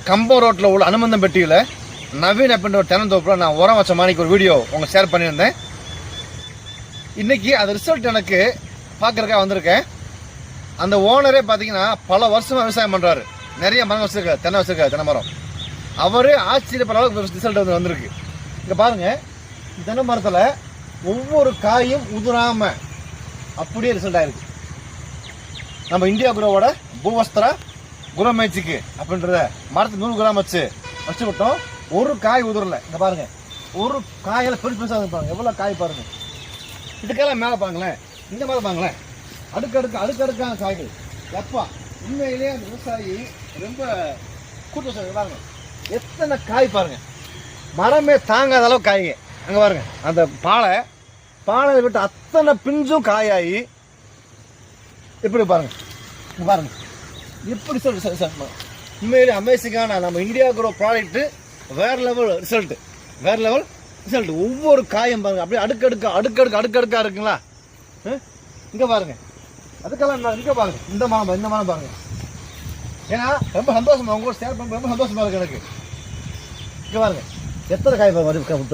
கம்பம் ரோட்டில் உள்ள அனுமந்தம்பட்டியில் நவீன் அப்படின்ற ஒரு தென்னந்தோப்பில் நான் உரம் வச்ச மாணிக்கு ஒரு வீடியோ உங்கள் ஷேர் பண்ணியிருந்தேன். இன்றைக்கி அது ரிசல்ட் எனக்கு பார்க்குறக்கா வந்திருக்கேன். அந்த ஓனரே பார்த்தீங்கன்னா பல வருஷமாக விவசாயம் பண்ணுறாரு. நிறைய மரம் வச்சுருக்காரு, தென்னை வச்சுருக்காரு, தென்னை மரம். அவரே ஆச்சரியப்படுற அளவுக்கு ரிசல்ட் வந்திருக்கு. இங்கே பாருங்கள், தென்னை மரத்தில் ஒவ்வொரு காயும் உதிராமல் அப்படியே ரிசல்ட் ஆகிருக்கு. நம்ம இந்தியா குரோவோட பூவஸ்திரா குரோமேஜிக்கு அப்படின்றத மரத்துக்கு 100 கிராம் வச்சு விட்டோம். ஒரு காய் உதிரல. இங்கே பாருங்கள், ஒரு காயில் பெருசு பெருசாக பாருங்கள், எவ்வளோ காய் பாருங்கள். இதுக்கெல்லாம் மேலே பாருங்களேன், இந்த மாதிரி பாருங்களேன், அடுக்கடுக்கான காய்கள். எப்பா உண்மையிலேயே அந்த விவசாயி ரொம்ப கூட்டு பாருங்க, எத்தனை காய் பாருங்க, மரமே தாங்காத அளவு காய்ங்க. அங்கே பாருங்க, அந்த பாலை விட்டு அத்தனை பிஞ்சும் காயாகி எப்படி பாருங்க, இங்கே பாருங்க எப்படி உண்மையிலே அமேசிங்கான நம்ம இந்தியா குரோ ப்ராடக்ட்டு வேற லெவல் ரிசல்ட். ஒவ்வொரு காயும் பாருங்க, அப்படியே அடுக்கடுக்கா இருக்குங்களா. இங்கே பாருங்க, அதுக்கெல்லாம் இங்கே பாருங்க, இந்த மரம் பாருங்க. ஏன்னா ரொம்ப சந்தோஷமா உங்களோட ஷேர் பண்ண ரொம்ப சந்தோஷமா இருக்கு எனக்கு. இங்கே பாருங்க எத்தனை காய் பாருங்க.